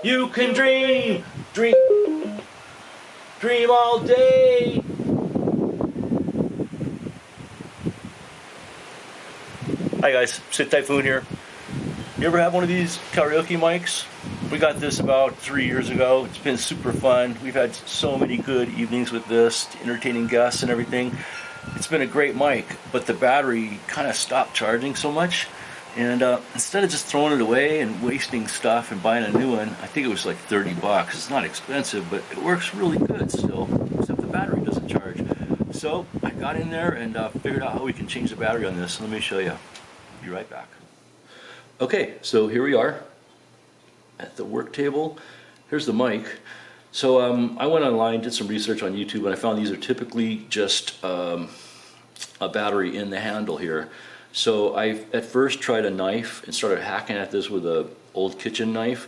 You can dream, dream, dream all day. Hi guys, Sit Typhoon here. You ever have one of these karaoke mics? We got this about 3 years ago. It's been super fun. We've had so many good evenings with this, entertaining guests and everything. It's been a great mic, but the battery kind of stopped charging so much. And instead of just throwing it away and wasting stuff and buying a new one, I think it was like 30 bucks. It's not expensive, but it works really good still, except the battery doesn't charge. So I got in there and figured out how we can change the battery on this. Let me show you. Be right back. Okay, so here we are at the work table. Here's the mic. So I went online, did some research on YouTube, and I found these are typically just a battery in the handle here. So I at first tried a knife and started hacking at this with an old kitchen knife,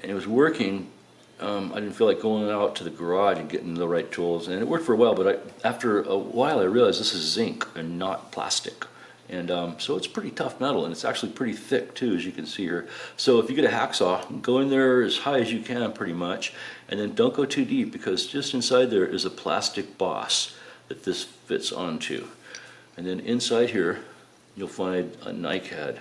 and it was working. I didn't feel like going out to the garage and getting the right tools, and it worked for a while, but after a while I realized this is zinc and not plastic. And so it's pretty tough metal, and it's actually pretty thick too, as you can see here. So if you get a hacksaw, go in there as high as you can pretty much, and then don't go too deep, because just inside there is a plastic boss that this fits onto. And then inside here you'll find a NiCad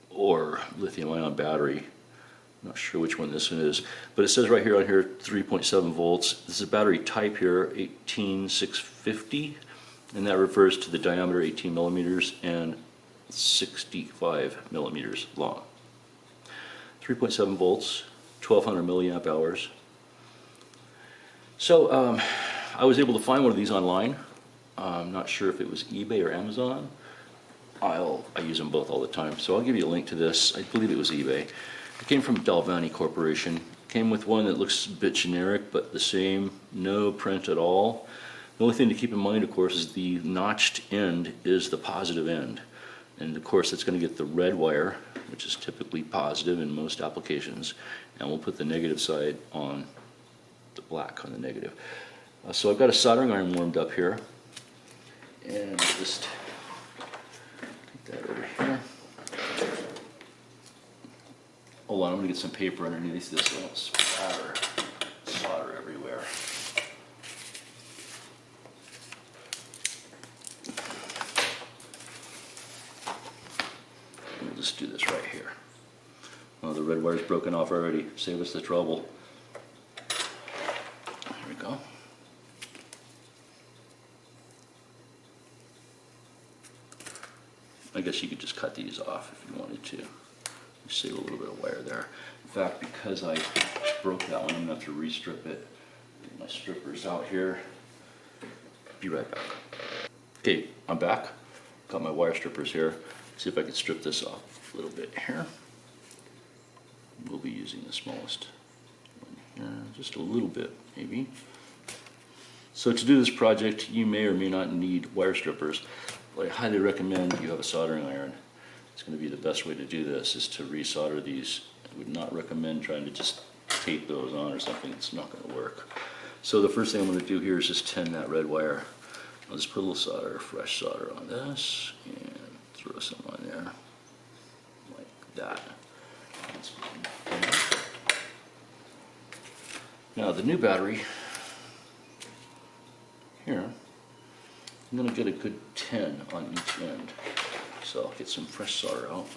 or lithium-ion battery. I'm not sure which one this one is, but it says right here on here 3.7 volts. This is a battery type here, 18650. And that refers to the diameter 18 millimeters and 65 millimeters long. 3.7 volts, 1200 milliamp hours. So I was able to find one of these online. I'm not sure if it was eBay or Amazon. I use them both all the time, so I'll give you a link to this. I believe it was eBay. It came from Dalvani Corporation. Came with one that looks a bit generic, but the same, no print at all. The only thing to keep in mind, of course, is the notched end is the positive end. And of course, it's going to get the red wire, which is typically positive in most applications. And we'll put the negative side on the black on the negative. So I've got a soldering iron warmed up here. And just take that over here. Hold on, I'm going to get some paper underneath this so I don't splatter solder everywhere. We'll just do this right here. Oh, the red wire's broken off already. Save us the trouble. There we go. I guess you could just cut these off if you wanted to. Save a little bit of wire there. In fact, because I broke that one, I'm going to have to restrip it. Get my strippers out here. Be right back. Okay, I'm back. Got my wire strippers here. See if I can strip this off a little bit here. We'll be using the smallest one here, just a little bit maybe. So to do this project, you may or may not need wire strippers, but I highly recommend you have a soldering iron. It's going to be the best way to do this, is to resolder these. I would not recommend trying to just tape those on or something. It's not going to work. So the first thing I'm going to do here is just tin that red wire. I'll just put a little solder, fresh solder on this, and throw some on there, like that. Now the new battery, here, I'm going to get a good 10 on each end. So I'll get some fresh solder out.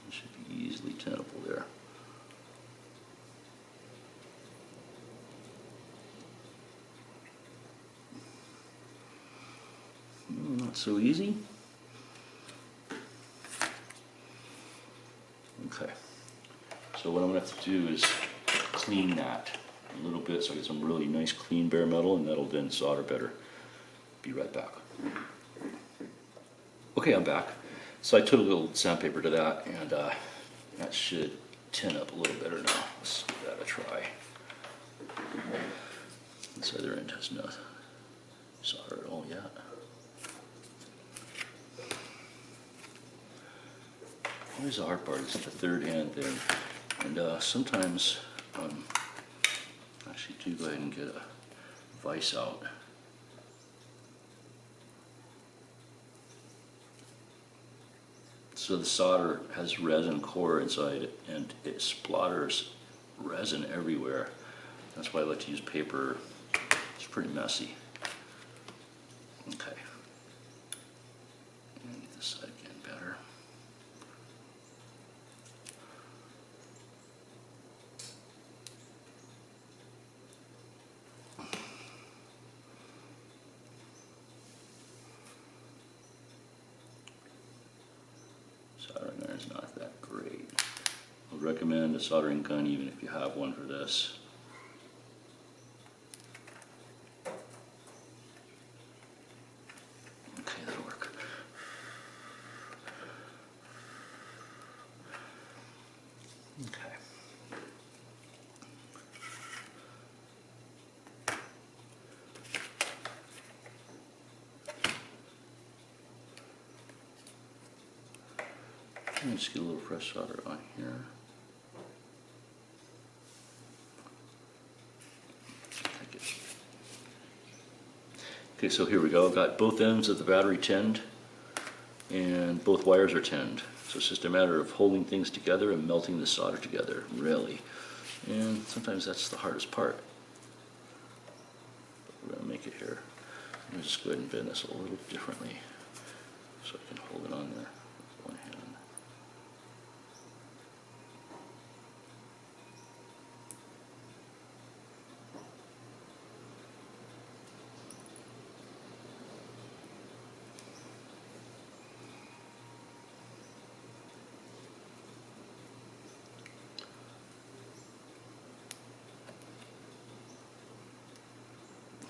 It should be easily tenable there. Not so easy. Okay. So what I'm going to have to do is clean that a little bit so I get some really nice clean bare metal, and that'll then solder better. Be right back. Okay, I'm back. So I took a little sandpaper to that, and that should tin up a little better now. Let's give that a try. This other end has no solder at all yet. Always the hard part is the third end there. And sometimes, actually do go ahead and get a vise out. So the solder has resin core inside it, and it splatters resin everywhere. That's why I like to use paper. It's pretty messy. Okay. And get this side again better. Soldering iron's not that great. I would recommend a soldering gun even if you have one for this. Okay, that'll work. Okay. Let me just get a little fresh solder on here. Okay, so here we go. I've got both ends of the battery tinned and both wires are tinned. So it's just a matter of holding things together and melting the solder together, really. And sometimes that's the hardest part. But we're going to make it here. Let me just go ahead and bend this a little differently so I can hold it on there with one hand.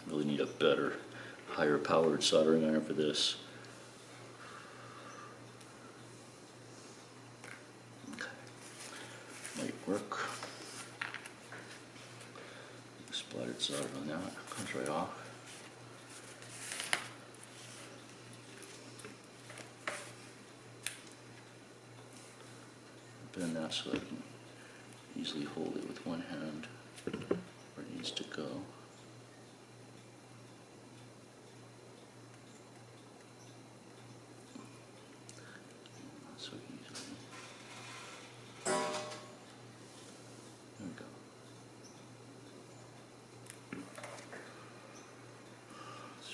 Really need a better, higher powered soldering iron for this. Okay, might work. Splattered solder on that, comes right off. Bend that so I can easily hold it with one hand where it needs to go. So easily. There we go. It's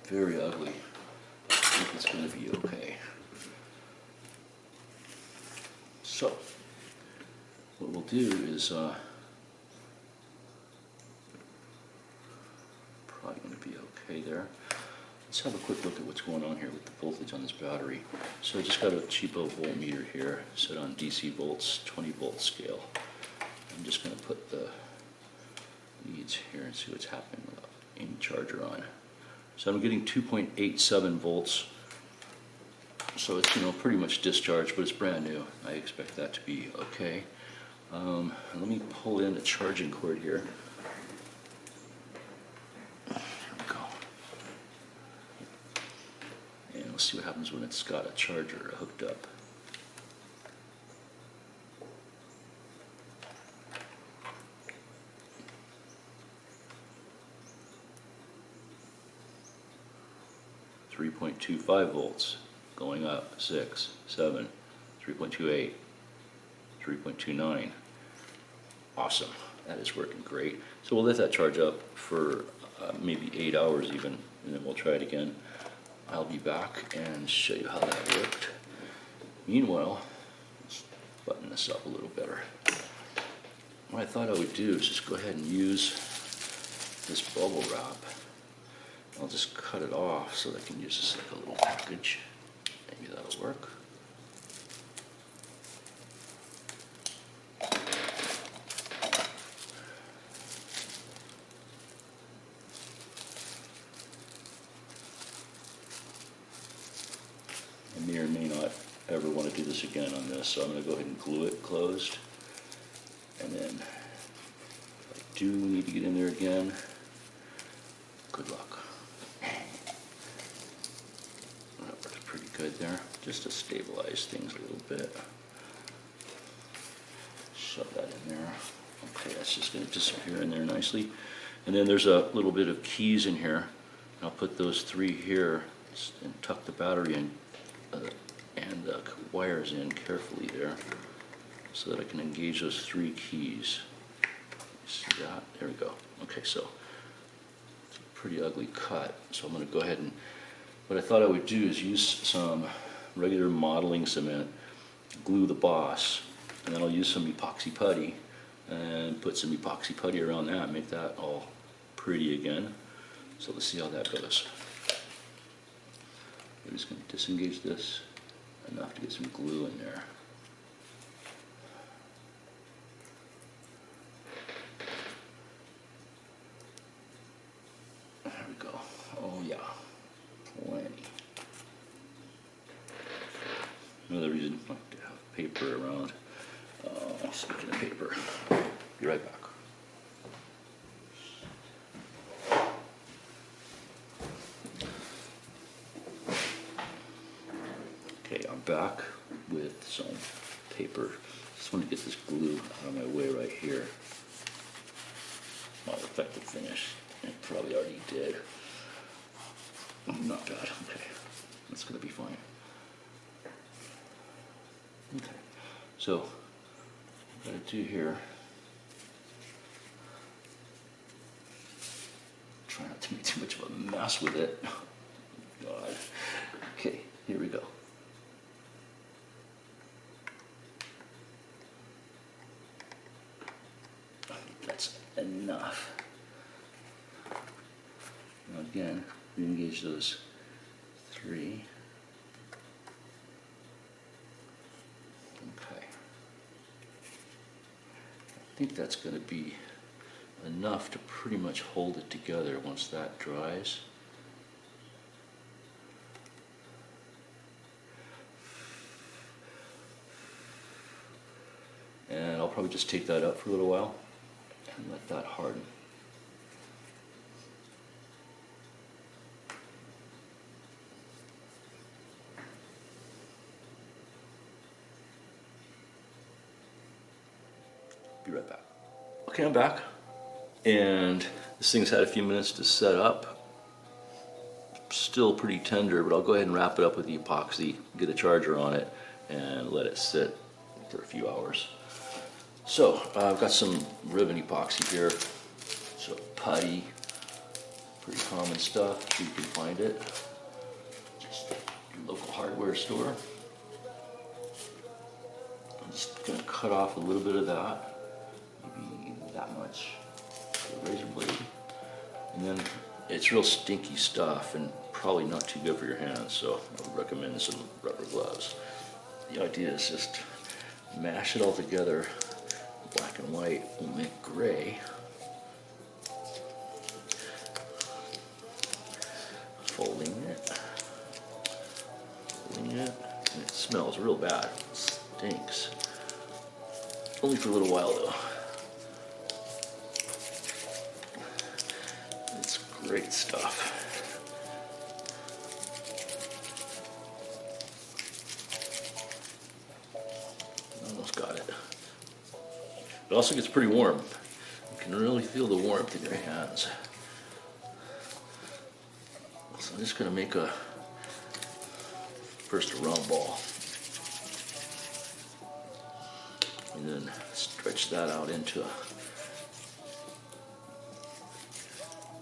very ugly. I think it's going to be okay. So, what we'll do is probably going to be okay there. Let's have a quick look at what's going on here with the voltage on this battery. So I just got a cheapo voltmeter here set on DC volts, 20 volt scale. I'm just going to put the leads here and see what's happening without any charger on. So I'm getting 2.87 volts. So it's, pretty much discharged, but it's brand new. I expect that to be okay. Let me pull in the charging cord here. There we go. And we'll see what happens when it's got a charger hooked up. .25 volts. Going up, 6, 7, 3.28, 3.29. Awesome, that is working great. So we'll let that charge up for maybe 8 hours even, and then we'll try it again. I'll be back and show you how that worked. Meanwhile, let's button this up a little better. What I thought I would do is just go ahead and use this bubble wrap. I'll just cut it off so that I can use this like a little package. Maybe that'll work. I may or may not ever want to do this again on this, so I'm going to go ahead and glue it closed. And then if I do need to get in there again, good luck. Good there, just to stabilize things a little bit. Shove that in there. Okay, that's just going to disappear in there nicely. And then there's a little bit of keys in here. I'll put those 3 here and tuck the battery in, and and the wires in carefully there so that I can engage those 3 keys. See that? There we go. Okay, so it's a pretty ugly cut. So I'm going to go ahead and, what I thought I would do is use some regular modeling cement, glue the boss, and then I'll use some epoxy putty and put some epoxy putty around that, make that all pretty again. So let's see how that goes. I'm just going to disengage this enough to get some glue in there. There we go. Oh yeah, plenty. Another reason I like to have paper around. Speaking of paper, be right back. Okay, I'm back with some paper. Just want to get this glue out of my way right here. Might affect the finish. It probably already did. Not bad. Okay, that's gonna be fine. Okay, so what I'm gonna do here. Try not to make too much of a mess with it. God. Okay, here we go. That's enough. Now again, re-engage those 3. Okay. I think that's going to be enough to pretty much hold it together once that dries. And I'll probably just take that up for a little while and let that harden. Be right back. Okay, I'm back. And this thing's had a few minutes to set up. Still pretty tender, but I'll go ahead and wrap it up with the epoxy, get a charger on it, and let it sit for a few hours. So I've got some ribbon epoxy here. So putty, pretty common stuff. You can find it. Just your local hardware store. I'm just gonna cut off a little bit of that, maybe that much, with a razor blade. And then it's real stinky stuff and probably not too good for your hands, so I would recommend some rubber gloves. The idea is just mash it all together. Black and white will make gray. Folding it, and it smells real bad. It stinks. Only for a little while though. It's great stuff. Almost got it. It also gets pretty warm. You can really feel the warmth in your hands. So I'm just going to make first a round ball. And then stretch that out into a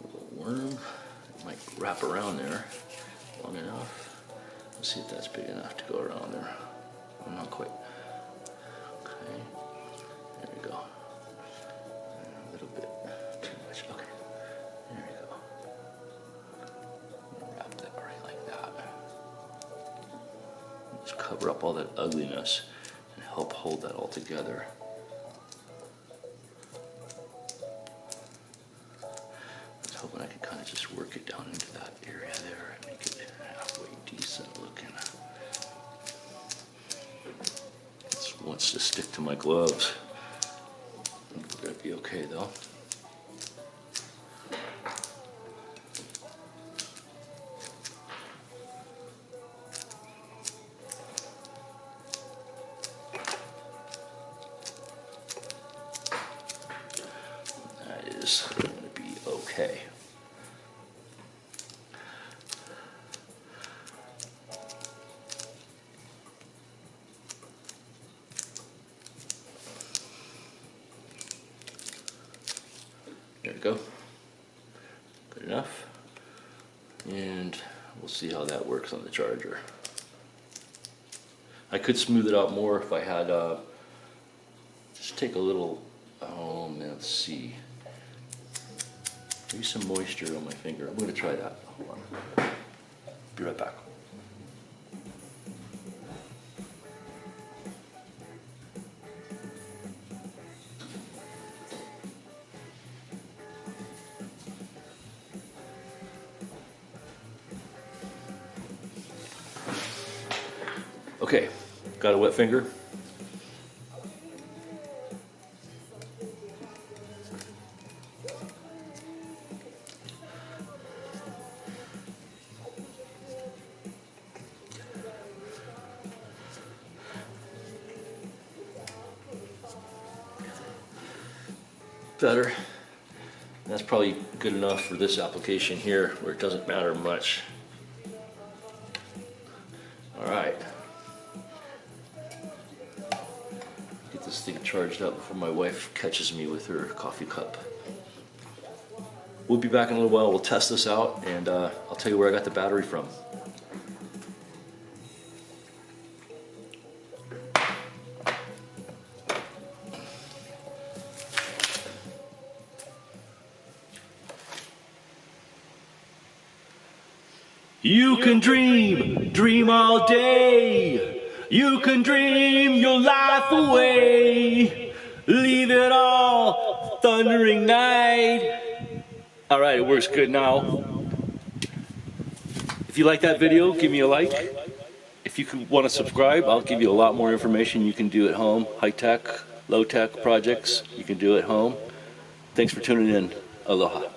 little worm. It might wrap around there long enough. Let's see if that's big enough to go around there. Oh, not quite. Okay, there we go. A little bit too much. Okay, there we go. Wrap that right like that. Just cover up all that ugliness and help hold that all together. I was hoping I could kind of just work it down into that area there and make it halfway decent looking. This wants to stick to my gloves. We're gonna be okay though. That is gonna be okay. There we go. Good enough. And we'll see how that works on the charger. I could smooth it out more if I had, just take a little, oh man, let's see. Maybe some moisture on my finger. I'm going to try that. Hold on. Be right back. Okay, got a wet finger. Better. That's probably good enough for this application here where it doesn't matter much. All right. Get this thing charged up before my wife catches me with her coffee cup. We'll be back in a little while. We'll test this out and I'll tell you where I got the battery from. You can dream, dream all day. You can dream your life away. Leave it all, thundering night. All right, it works good now. If you like that video, give me a like. If you want to subscribe, I'll give you a lot more information you can do at home. High-tech, low-tech projects you can do at home. Thanks for tuning in. Aloha.